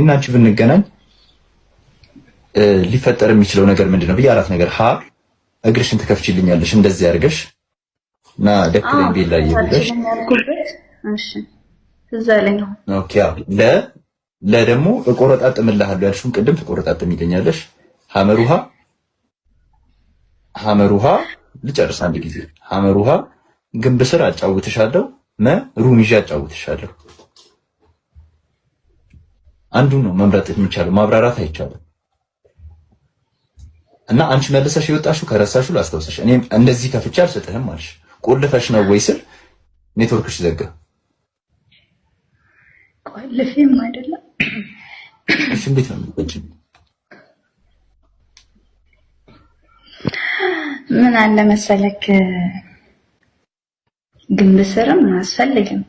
እና አንቺ ብንገናኝ ሊፈጠር የሚችለው ነገር ምንድነው ብዬ አራት ነገር ሀ እግርሽን ትከፍቺልኛለሽ እንደዚህ አድርገሽ እና ደክለኝ ቤላ ይብለሽ እሺ እዛ ላይ ነው ኦኬ ለደግሞ እቆረጣጥምልሃለሁ ያልሽውን ቅድም ትቆረጣጥሚልኛለሽ ሐመሩሃ ልጨርስ አንድ ጊዜ ሐመሩሃ ግንብ ስር አጫውትሻለሁ ሩም ይዤ አጫውትሻለሁ አንዱን ነው መምረጥ የሚቻለው ማብራራት አይቻልም እና አንቺ መልሰሽ ይወጣሽው ከረሳሽው ላስታውሰሽ እኔ እንደዚህ ከፍቼ አልሰጥህም አልሽ ቆልፈሽ ነው ወይ ስል ኔትወርክሽ ዘጋ ቆልፌም አይደለም እሺ እንዴት ነው የምትወጪው ምን አለ መሰለክ ግንብ ስርም አያስፈልግም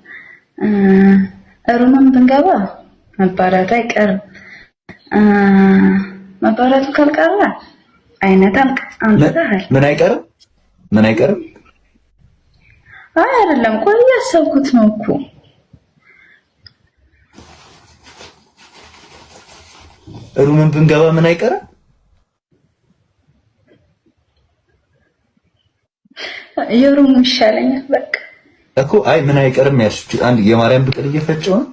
ሩምም ብንገባ መባራቱ አይቀርም መባራቱ ካልቀረ አይነታም አንተሃል ምን አይቀርም አይ አይደለም ቆይ ያሰብኩት ነው እኮ ሩምን ብንገባ ምን አይቀርም የሩም ይሻለኛል በቃ እኮ አይ ምን አይቀርም ያልሽ አንድ የማርያም ብቅል እየፈጨው ነው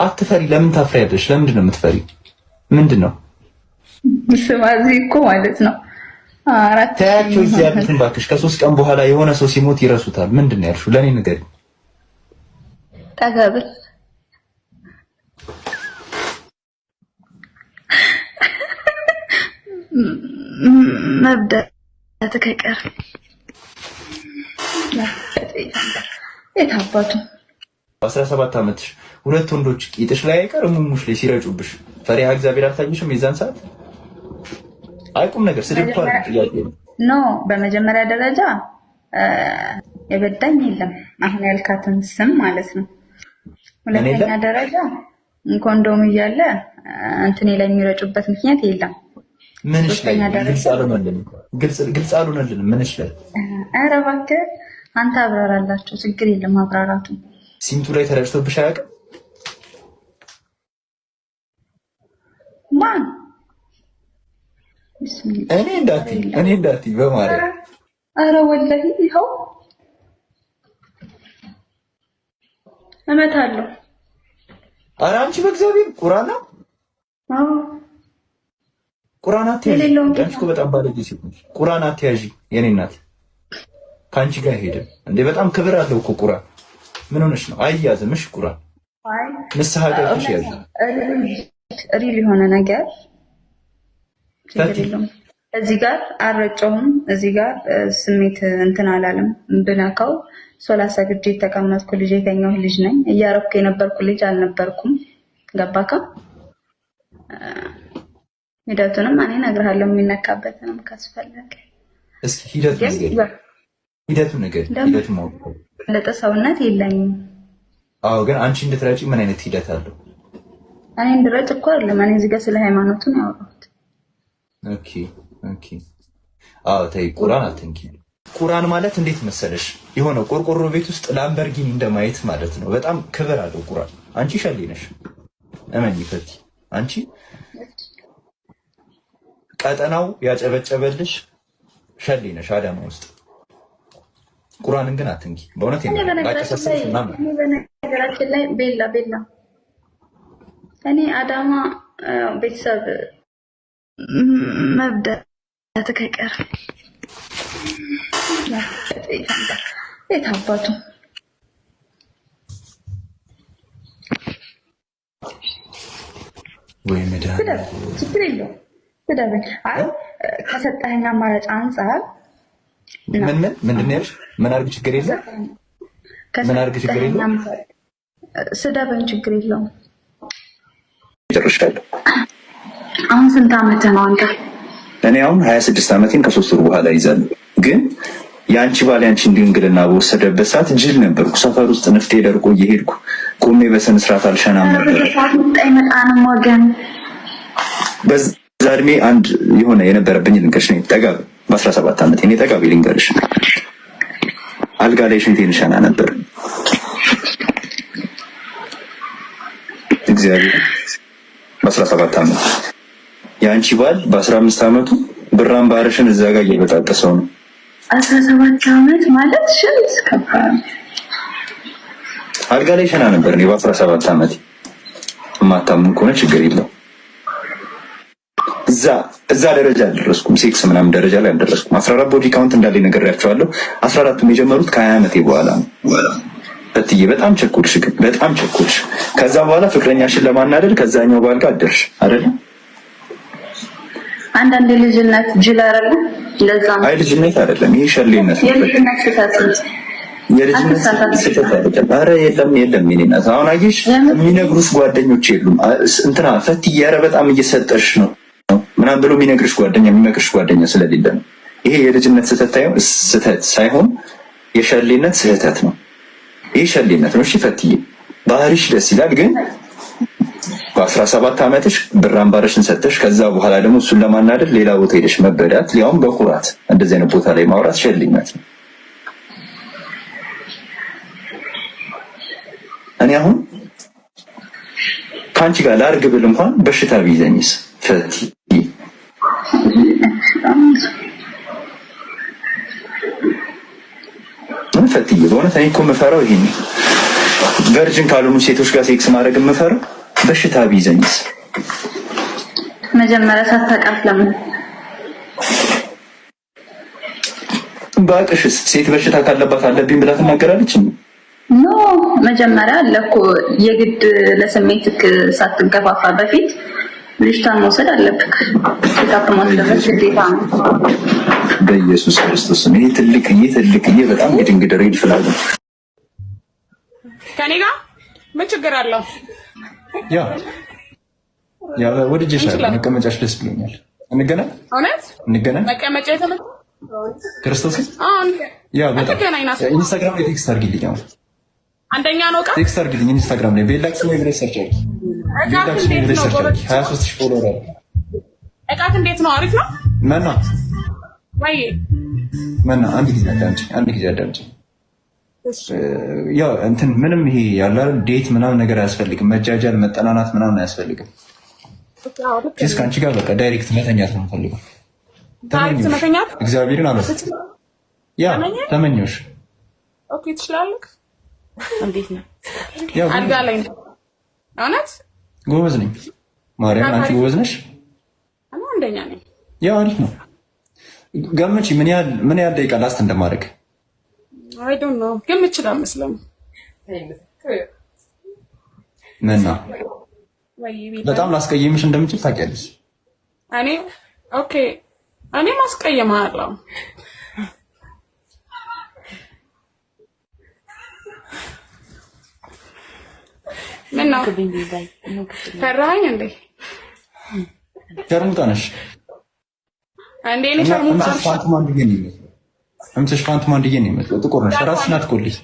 አትፈሪ ለምን ታፍሪያለሽ ለምንድን ነው የምትፈሪ ምንድነው ስማዚ እኮ ማለት ነው አራት ታያቸው እዚህ ያሉትን ባክሽ ከ3 ቀን በኋላ የሆነ ሰው ሲሞት ይረሱታል ምንድነው ያልሽው ለኔ ንገሪ ጠገብል መብዳት ከቀር የታባቱ 17 ዓመትሽ ሁለት ወንዶች ቂጥሽ ላይ አይቀርም ሙሙሽ ላይ ሲረጩብሽ ፈሪሃ እግዚአብሔር አታኝሽም የዛን ሰዓት አይቁም ነገር ስድብቷል ጥያቄ ኖ በመጀመሪያ ደረጃ የበዳኝ የለም አሁን ያልካትን ስም ማለት ነው ሁለተኛ ደረጃ ኮንዶም እያለ እንትኔ ላይ የሚረጩበት ምክንያት የለም ምንሽ ላይ ግልጽ አልሆነልንም ምንሽ ላይ ኧረ እባክህ አንተ አብራራላችሁ ችግር የለም አብራራቱ ሲምቱ ላይ ተረጭቶብሽ አያውቅም ማን እኔ እንዳትይ በማርያም ኧረ ወላሂ ይኸው እመታለሁ ኧረ አንቺ በእግዚአብሔር ቁርአን ነው አዎ ቁርአን አትያዢ አንቺ እኮ በጣም ባለጌ ሴት ነሽ ቁርአን አትያዢ የኔ እናት ካንቺ ጋር ሄደ እንዴ በጣም ክብር አለው እኮ ቁርአን ምን ሆነሽ ነው አይያዝምሽ ቁርአን አይ ንስሐ ገብተሽ ያዥ ሪል የሆነ ነገር እዚህ ጋር አረጨውም እዚህ ጋር ስሜት እንትን አላለም ብናካው ሶላት ሰግጄ ተቀመጥኩ ልጅ የተኛው ልጅ ነኝ እያረኩ የነበርኩ ልጅ አልነበርኩም ገባካ ሂደቱንም እኔ እነግርሃለሁ የሚነካበትንም ካስፈለገ እስኪ ሂደቱ ነገር ማውጣት ለተሰውነት የለኝም አዎ ግን አንቺ እንድትረጪ ምን አይነት ሂደት አለው እኔ እንድረጭ እኮ አይደለም እኔ እዚህ ጋር ስለ ሃይማኖቱ ነው ያወራሁት ኦኬ አዎ ተይ ቁርአን አትንኪ ቁርአን ማለት እንዴት መሰለሽ የሆነ ቆርቆሮ ቤት ውስጥ ላምበርጊኒ እንደማየት ማለት ነው በጣም ክብር አለው ቁርአን አንቺ ሸሌ ነሽ እመኚ ፈቲ አንቺ ቀጠናው ያጨበጨበልሽ ሸሌ ነሽ አዳማ ውስጥ ቁርአንን ግን አትንኪ በእውነት ያቀሰሰሽ ምናምን በነገራችን ላይ ቤላ እኔ አዳማ ቤተሰብ መብዳት ከቀር የታባቱ ወይ መድኃኒዓለም ችግር የለውም ስደበኝ አይ ከሰጠኸኝ አማራጭ አንፃር ምንድን ነው ያልሽ ምን አድርግ ችግር የለም ምን አድርግ ችግር የለም ስደበኝ ችግር የለውም ጨርሻለሁ አሁን ስንት ዓመት ነው አንተ እኔ አሁን 26 ዓመቴን ከ3 ወር በኋላ ይዛል ግን ያንቺ ባል ያንቺን ድንግልና በወሰደበት ሰዓት ጅል ነበርኩ ሰፈር ውስጥ ንፍቴ ደርቆ እየሄድኩ ቆሜ በስነ ስርዓት አልሸናም ነበር አይመጣንም ወገን በዛ እድሜ አንድ የሆነ የነበረብኝ ልንገርሽ ነው ጠጋብ በ17 ዓመቴ እኔ ጠጋብ ልንገርሽ አልጋ ላይ ሽንቴን ሸና ነበር እግዚአብሔር በ17 ዓመት የአንቺ ባል በ15 ዓመቱ ብራን ባርሽን እዛ ጋር እየበጣጠሰው ነው። 17 ዓመት ማለት ሽንት ከባድ አልጋ ላይ ሸና ነበር። እኔ በ17 ዓመት የማታምን ከሆነ ችግር የለው። እዛ ደረጃ አልደረስኩም። ሴክስ ምናምን ደረጃ ላይ አልደረስኩም። 14 ቦዲ ካውንት እንዳለኝ ነግሬያቸዋለሁ። 14ቱም የጀመሩት ከ20 ዓመቴ በኋላ ነው። በትዬ በጣም ቸኩልሽ፣ ግን በጣም ቸኩልሽ። ከዛ በኋላ ፍቅረኛሽን ለማናደድ ከዛኛው ባል ጋር አደርሽ አይደል? አንዳንድ ልጅነት ጅል አይደለም። ለዛ ነው። አይ ልጅነት አይደለም፣ ይሄ ሸሌነት ነው። የልጅነት ስህተት ኧረ የለም የኔ እናት። አሁን አየሽ የሚነግሩሽ ጓደኞች የሉም። እንትና ፈትዬ ኧረ በጣም እየሰጠሽ ነው ምናምን ብሎ የሚነግርሽ ጓደኛ የሚመክርሽ ጓደኛ ስለሌለ ነው። ይሄ የልጅነት ስህተት ሳይሆን የሸሌነት ስህተት ነው። ይሄ ሸሌነት ነው። እሺ ፈትዬ ባህሪሽ ደስ ይላል፣ ግን በ17 ዓመትሽ ብር አምባረሽን ሰጥተሽ ከዛ በኋላ ደግሞ እሱን ለማናደድ ሌላ ቦታ ሄደሽ መበዳት፣ ሊያውም በኩራት እንደዚህ አይነት ቦታ ላይ ማውራት ሸሌነት ነው። እኔ አሁን ከአንቺ ጋር ላርግ ብል እንኳን በሽታ ቢይዘኝስ ፈትዬ ፈትዬ በእውነት እኔ እኮ የምፈራው ይሄን ቨርጅን ካልሆኑ ሴቶች ጋር ሴክስ ማድረግ የምፈራው በሽታ ቢይዘኝስ። መጀመሪያ ሳታውቃት ለምን ባቅሽስ ሴት በሽታ ካለባት አለብኝ ብላ ትናገራለች? ኖ መጀመሪያ ለኮ የግድ ለስሜትክ ሳትገፋፋ በፊት ልጅቷን መውሰድ አለብክ። ሴታፕ ማስደረግ ግዴታ ነው። በኢየሱስ ክርስቶስ ይሄ ትልቅዬ በጣም ግድንግድ ሬድ ፍላግ ከኔ ጋር ምን ችግር አለው? ያ ወድጄሻለሁ። መቀመጫሽ ደስ ብሎኛል። እንገናኝ። እውነት እንገናኝ። መቀመጫ የተመቸ ክርስቶስ ያ በጣም ኢንስታግራም ላይ ቴክስት አድርጊልኝ። አሁን አንደኛ ነው ቃ ቴክስት አድርጊልኝ ኢንስታግራም ላይ ቤላክስ ነው ብለሽ ሰርች አድርጊ። ቤላክስ ነው ብለሽ ሰርች አድርጊ። 23000 ፎሎወር አለ። እቃት እንዴት ነው? አሪፍ ነው መና ወይ መና አንድ ጊዜ አዳምጪ። ያው እንትን ምንም ይሄ ያለ ዴት ምናምን ነገር አያስፈልግም። መጃጃል መጠናናት ምናምን አያስፈልግም። እስከ አንቺ ጋር በቃ ዳይሬክት መተኛት ነው የምፈልገው። ዳይሬክት መተኛት እግዚአብሔርን አለ ያ ተመኘሽ። ኦኬ ትችላለህ። እንዴት ነው? ያው አልጋ ላይ ነው። እውነት ጎበዝ ነኝ። ማርያም አንቺ ጎበዝ ነሽ። እኔ አንደኛ ነኝ። ያው አሪፍ ነው። ገመቺ ምን ያህል ደቂቃ ላስት እንደማደርግ አይ ዶንት ኖ ግን ምችላል መስለም መና በጣም ላስቀየምሽ እንደምችል ታውቂያለሽ። እኔ ማስቀየምሃለሁ። ምን ነው ፈራኸኝ እንዴ? ሸርሙጣ ነሽ እንዴ? እኔ ሸርሙጣ ነሽ? እምትሽ ፋንት ማንድዬ ነው የሚመስለው። ጥቁር ነሽ። ራስሽን አትቆልይ።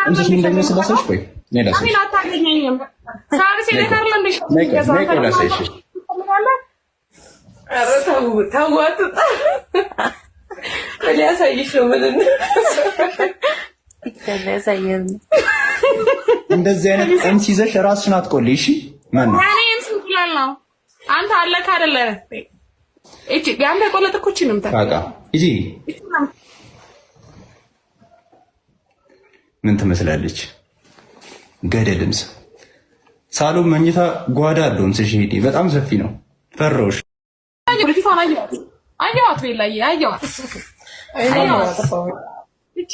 እምትሽ ምን እንደሚመስልሽ ቆይ ነይ ላሳይሽ። እንደዚህ አይነት ቀሚስ ይዘሽ ራስሽን አትቆልይ። እሺ ማን ነው? አንተ አለካ አይደለ? እቺ ያንተ ቆለጥኩች ነው ታቃ እጂ ምን ትመስላለች? ገደልምስ ሳሎን መኝታ ጓዳ አለው። እንስሽ ሄዲ በጣም ሰፊ ነው። ፈሮሽ አየዋት ቤላዬ አየዋት። እቺ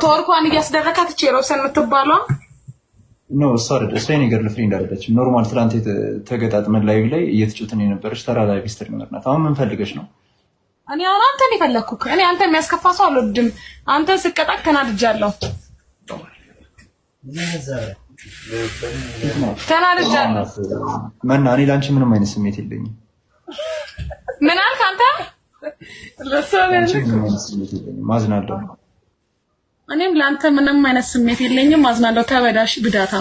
ቶርኳን እያስደረካት እቺ ሮሰን የምትባለው ነው። እሷ የኔ ገርል ፍሬንድ አይደለች። ኖርማል ትላንት ተገጣጥመን ላይቭ ላይ እየተጫወትን የነበረች ተራ ላይቭ ስትሪመር ናት። አሁን ምን ፈልገሽ ነው? እኔ አሁን አንተን የፈለኩት እኔ አንተ የሚያስከፋ ሰው አልወድም። አንተ ስቀጣቅ ተናድጃለሁ። መና እኔ ለአንቺ ምንም አይነት ስሜት የለኝም። ምን አልክ አንተ? ማዝናለሁ። እኔም ለአንተ ምንም አይነት ስሜት የለኝም። ማዝናለሁ። ተበዳሽ ብዳታ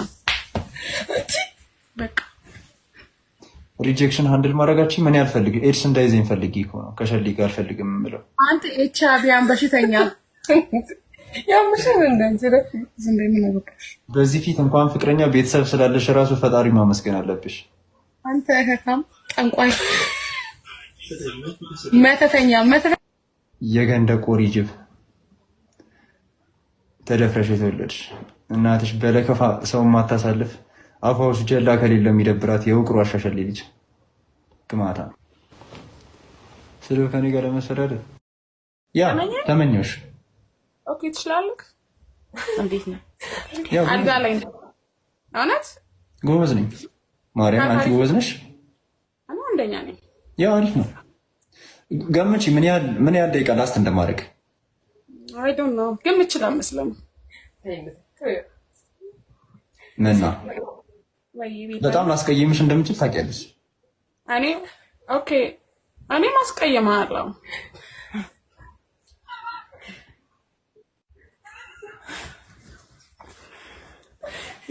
በቃ ሪጀክሽን ሃንድል ማድረጋችን ምን ያልፈልግ ኤድስ እንዳይዘኝ ፈልጊ እኮ ነው። ከሸሊ ጋር አልፈልግም የምለው አንተ ኤችአይቪያን በሽተኛ ያምሽን እንደንዝረፍ ዝንደምን አበቃሽ። በዚህ ፊት እንኳን ፍቅረኛ ቤተሰብ ስላለሽ ራሱ ፈጣሪ ማመስገን አለብሽ። አንተ እህታም ጠንቋይ መተተኛ የገንደ ቆሪ ጅብ ተደፍረሽ የተወለድሽ እናትሽ በለከፋ ሰው ማታሳልፍ አፋውስ ጀላ ከሌለ የሚደብራት የውቅሩ አሻሸል ልጅ ግማታ ስለ ከኔ ጋር ለመሰዳደብ ያ ተመኘሽ። ኦኬ ትችላለህ። እንዴት ነው? ያው አልጋ ላይ ነው። እውነት ጎበዝ ነኝ። ማርያም አንቺ ጎበዝ ነሽ። እኔ አንደኛ ነኝ። ያው አሪፍ ነው። ገምቺ ምን ያህል ደቂቃ ላስት እንደማድረግ አይ ዶንት ኖ ግን ምችል መስለም ምንና በጣም ላስቀይምሽ እንደምችል ታውቂያለሽ። እኔ ማስቀየማለሁ።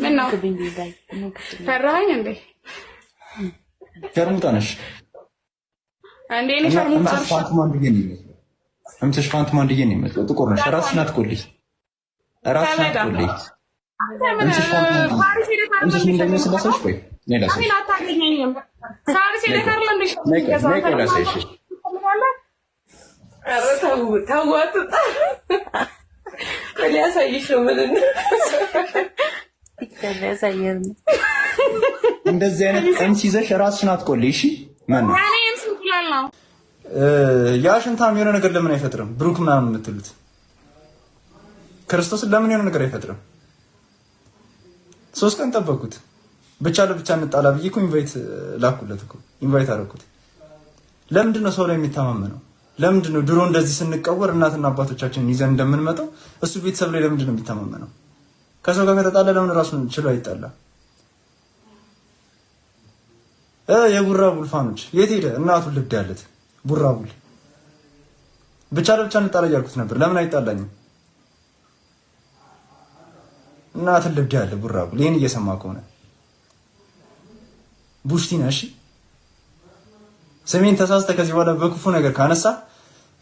ምን ነው ፈራኸኝ እንዴ? ሸርሙጣ ነሽ እንዴ? እኔ ሸርሙጣ ነሽ? እምትሽ ፋንቱ ማንድዬ ነው የሚመስለው። ጥቁር ነሽ። ራስሽን አትቆልይ። ራስሽን አትቆልይ። እምትሽ ምን እንደሚመስል ላሳይሽ። ቆይ ነይ ላሳይሽ። እኔ አታገኘኝም። ሳርስ ይደካርለ እንዴ? ነይ ቆይ ላሳይሽ። ኧረ ተው አትጣ። ሊያሳይሽ ነው ምን እንደዚህ አይነት ቀሚስ ይዘሽ ራስሽን አትቆልይ። እሺ ማን ነው ያ ሽንታም የሆነ ነገር ለምን አይፈጥርም? ብሩክ ምናምን የምትሉት ክርስቶስን ለምን የሆነ ነገር አይፈጥርም? 3 ቀን ጠበቁት። ብቻ ለብቻ እንጣላ ብዬ እኮ ኢንቫይት ላኩለት እኮ ኢንቫይት አደረኩት። ለምንድን ነው ሰው ላይ የሚተማመነው? ለምንድን ነው ድሮ እንደዚህ ስንቀወር እናትና አባቶቻችንን ይዘን እንደምንመጣው እሱ ቤተሰብ ላይ ለምንድን ነው የሚተማመነው? ከሰው ጋር ከተጣላ ለምን ራሱን ችሎ አይጣላ? የቡራ ቡልፋኖች የት ሄደ? እናቱን ልብድ ያለት ቡራቡል ብቻ ለብቻ እንጣላ እያልኩት ነበር። ለምን አይጣላኝም? እናትን ልብድ ያለ ቡራቡል ይሄን እየሰማ ከሆነ ቡሽቲ ነሽ። ስሜን ተሳስተ ከዚህ በኋላ በክፉ ነገር ካነሳ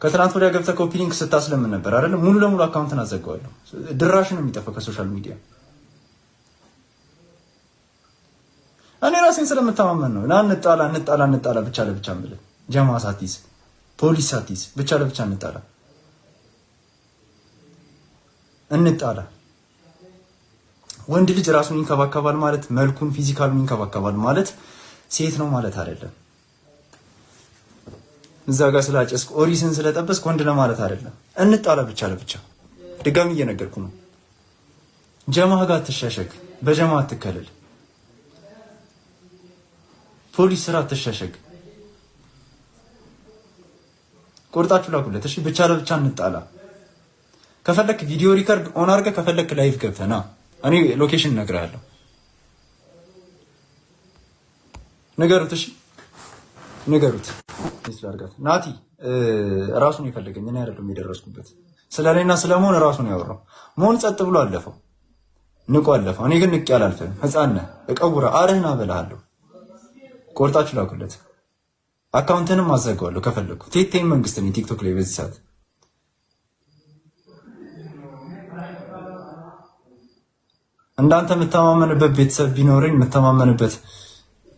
ከትናንት ወዲያ ገብተህ ኮፒ ሊንክ ስታስለምን ነበር አይደል? ሙሉ ለሙሉ አካውንትን አዘጋዋለሁ። ድራሽን የሚጠፋው ከሶሻል ሚዲያ እኔ ራሴን ስለምተማመን ነው። እንጣላ ብቻ ለብቻ የምልህ ጀማ ሳትይዝ ፖሊስ ሳትይዝ ብቻ ለብቻ እንጣላ። ወንድ ልጅ ራሱን ይንከባከባል ማለት መልኩን ፊዚካሉን ይንከባከባል ማለት ሴት ነው ማለት አይደለም። እዛ ጋር ስላጨስክ ኦሪስን ስለጠበስክ ወንድ ነው ማለት አይደለም። እንጣላ ብቻ ለብቻ። ድጋሚ እየነገርኩ ነው። ጀማህ ጋር አትሻሸግ፣ በጀማ አትከለል፣ ፖሊስ ስራ አትሻሸግ። ቆርጣችሁ ላኩለት። እሺ ብቻ ለብቻ እንጣላ። ከፈለክ ቪዲዮ ሪከርድ ኦን አድርገህ ከፈለክ ላይቭ ገብተህ ና። እኔ ሎኬሽን እነግርሃለሁ። ንገሩት። እሺ ንገሩት። ይስላርጋት ናቲ ራሱን የፈለገኝ እኔ አይደለም የደረስኩበት። ስለኔና ስለመሆን ራሱን ያወራው መሆን ጸጥ ብሎ አለፈው፣ ንቆ አለፈው። እኔ ግን ንቄ አላልፍም። ህፃን ነህ እቀውራ አርህና በልሃለሁ። ቆርጣችሁ ላኩለት። አካውንትንም አዘጋዋለሁ ከፈለኩ። ቴቴን መንግስት ነኝ ቲክቶክ ላይ በዚህ ሰዓት። እንዳንተ የምተማመንበት ቤተሰብ ቢኖረኝ የምተማመንበት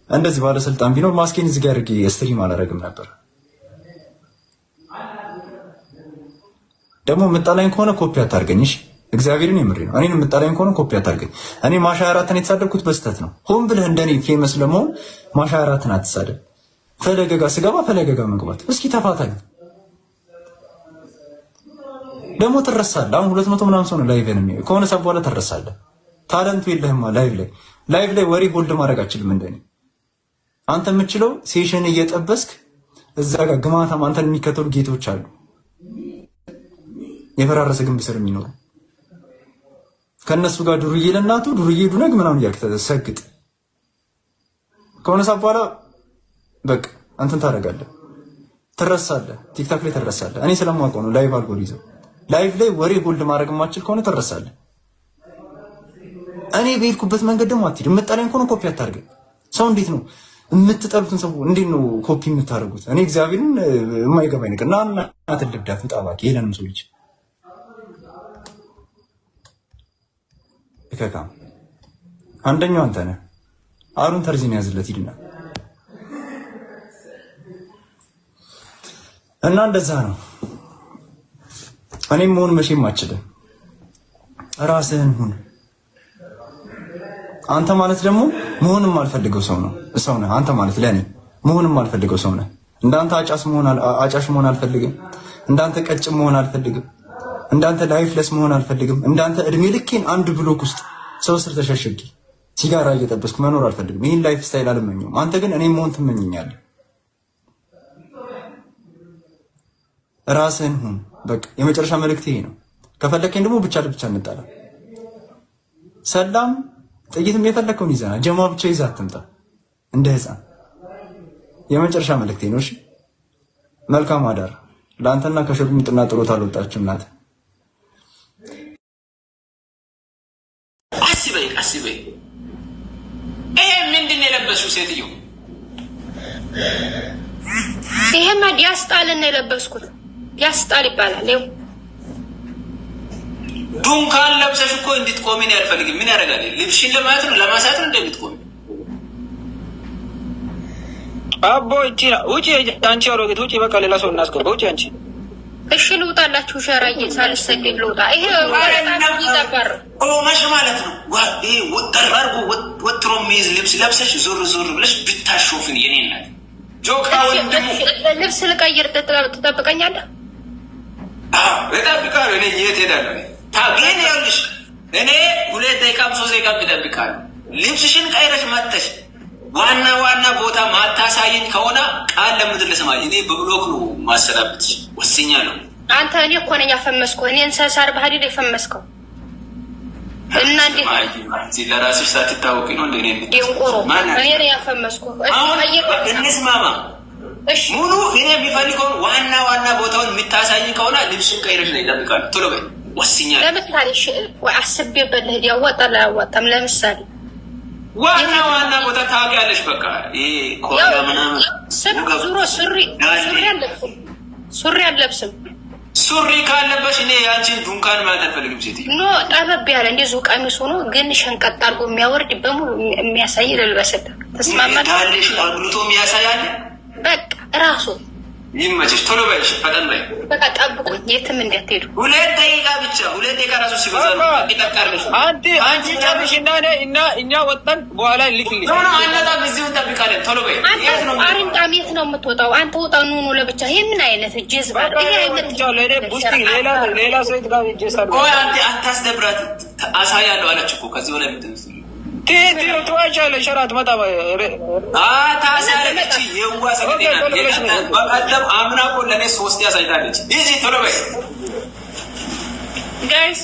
እንደዚህ ባለስልጣን ቢኖር ማስኬን እዚህ ጋር አድርጌ ስትሪም አላደርግም ነበር። ደግሞ የምጣላኝ ከሆነ ኮፒ አታርገኝሽ። እግዚአብሔርን የምሬ ነው። እኔን የምጣላኝ ከሆነ ኮፒ አታርገኝ። እኔ ማሻ 4ን የተሳደብኩት በስተት ነው። ሆን ብለህ እንደኔ ፌመስ ለመሆን ማሻ 4ን አትሳደብ። ፈለገ ጋር ስገባ ፈለገ ጋር መግባት። እስኪ ተፋታኝ። ደግሞ ትረሳለህ። አሁን 200 ምናምን ሰው ነው ላይቭ ነው የሚያየው። ከሆነ ሰዓት በኋላ ትረሳለህ። ታለንቱ የለህማ። ላይቭ ላይ ወሬ ሆልድ ማድረግ አችልም እንደኔ። አንተ የምችለው ሴሽን እየጠበስክ እዛ ጋር ግማታም አንተን የሚከተሉ ጌቶች አሉ፣ የፈራረሰ ግንብ ስር የሚኖሩ ከነሱ ጋር ዱርዬ ለእናቱ ዱርዬ ዱነግ ምናምን እያልክ ተሰግጥ። ከሆነ ሰዓት በኋላ በቃ አንተን ታደርጋለህ፣ ትረሳለህ። ቲክታክ ላይ ትረሳለህ። እኔ ስለማውቀው ነው። ላይቭ አልጎሪዝም ላይቭ ላይ ወሬ ሆልድ ማድረግ የማትችል ከሆነ ትረሳለህ። እኔ በሄድኩበት መንገድ ደግሞ አትሄድ። የምጠላኝ ከሆነ ኮፒ አታርገኝ። ሰው እንዴት ነው የምትጠሉትን ሰው እንዴት ነው ኮፒ የምታደርጉት? እኔ እግዚአብሔርን የማይገባኝ ነገር እና እናትን ልብዳት ውጣ እባክህ። የለንም ሰው ልጅ እከካም አንደኛው አንተ ነህ። አሩን ተርዚን ያዝለት ሂድና እና እንደዛ ነው። እኔም መሆን መቼም አችልም። ራስህን ሁን። አንተ ማለት ደግሞ መሆንም አልፈልገው ሰው ነህ። አንተ ማለት ለኔ መሆንም አልፈልገው ሰው ነህ። እንዳንተ አጫሽ መሆን አልፈልግም። እንዳንተ ቀጭም መሆን አልፈልግም። እንዳንተ ላይፍለስ መሆን አልፈልግም። እንዳንተ እድሜ ልኬን አንድ ብሎክ ውስጥ ሰው ስር ተሸሽጌ ሲጋራ እየጠበስኩ መኖር አልፈልግም። ይህን ላይፍ ስታይል አልመኘውም። አንተ ግን እኔ መሆን ትመኘኛለህ። ራስህን ሁን። በቃ የመጨረሻ መልእክት ይሄ ነው። ከፈለከኝ ደግሞ ብቻ ለብቻ እንጣላ። ሰላም ጥይትም የፈለከውን ይዘና ጀማ ብቻ ይዘህ አትምጣ እንደ ህፃን። የመጨረሻ መልእክቴ ነው። እሺ መልካም አዳር ለአንተና ከሸርሙጥና ጥሮት አልወጣችሁ እናት። አስበይ ይሄ ምንድን ነው የለበስሽው ሴትዮ? ይሄማ ዲያስጣልን ነው የለበስኩት። ዲያስጣል ይባላል። ይኸው ዱንካን ለብሰሽ እኮ እንድትቆሚ ነው ያልፈልግም። ምን ያደርጋል? ልብሽን ለማለት ነው ለማሳት ነው እንደምትቆሚ። አቦ እቺ ውጪ፣ አንቺ አሮጌት ውጪ። በቃ ሌላ ሰው እናስገባ። ውጪ አንቺ። እሺ ልውጣላችሁ። ሸራዬ ሳልሰግድ ልውጣ። ይሄ ወራጣት ይዘባር ኦማሽ ማለት ነው። ይሄ ወጠራርጎ ወጥሮ የሚይዝ ልብስ ለብሰሽ ዞር ዞር ብለሽ ብታሾፍን የኔ እናት ጆካ ወንድሙ ልብስ ልቀይር ትጠብቀኛለህ? እጠብቃለሁ። እኔ የት ሄዳለሁ? ታገኝ ያልሽ እኔ 2 ደቂቃም 3 ደቂቃም እጠብቃለሁ። ልብስሽን ቀይረሽ መጥተሽ ዋና ቦታ ማታሳየኝ ከሆነ ቃል ለምድር ለሰማይ እኔ በብሎክ ነው ማሰራበትሽ ወስኛለሁ። አንተ እኔ እኮ ነኝ ያፈመስከው። እኔን ሰሳር ባህዲ የፈመስከው እና እንዴት እዚህ ለራስሽ ሳትታወቂ ነው እንደ እኔ እንቆሮ እኔ ነኝ ያፈመስከው። እንስማማ። እሺ ሙሉ እኔ ቢፈልገው ዋና ቦታውን የምታሳየኝ ከሆነ ልብስሽን ቀይረሽ ነው ይጠብቃል። ቶሎ በይ ወስኛለሁ። ለምሳሌ አስቤበት ልሂድ። ያዋጣል አያዋጣም? ለምሳሌ ዋና ቦታ ታውቂያለሽ። በቃ ይሄ ኮላ ምናምን ዙሮ ሱሪ አለብስም። ሱሪ ካለበሽ እኔ ያንቺን ዱንካን ማለት አልፈልግም። ሴትዮ ኖ ጠበብ ያለ እንደዚሁ ቀሚስ ሆኖ ግን ሸንቀጥ አድርጎ የሚያወርድ በሙሉ የሚያሳይ ልልበስልህ። ተስማማለህ? ታለሽ አጉልቶ የሚያሳያል። በቃ ራሱ ይመችሽ። ቶሎ በይሽ፣ ፈጠን በይ። በቃ ጠብቁኝ፣ የትም እንዳትሄዱ። 2 ደቂቃ ብቻ። 2 ደቂቃ ራሱ ሲበዛ ነው። ይጠቃርልሽ። አንቺ ጨርሽና እኛ ወጣን በኋላ ልክልሽ። አናጣም። እዚሁ እንጠብቃለን። ቶሎ በይ። አሪንጣም የት ነው የምትወጣው? አንተ ውጣ። ኑ ለብቻ። ይሄ ምን አይነት ጀዝባ ነው? ይሄ አይነት ሌላ ሰው ጋር ጀሳል። ቆይ አንተ አታስደብራት። አሳያለሁ አለች እኮ ከዚህ በላይ ምትመስል ትዋጫለሽ። ሸራት መጣ ታሳለች። የዋ ሰገደና በቀደም አምና እኮ ለእኔ 3 ያሳይታለች። ይህ ቶሎ በይ ጋይስ።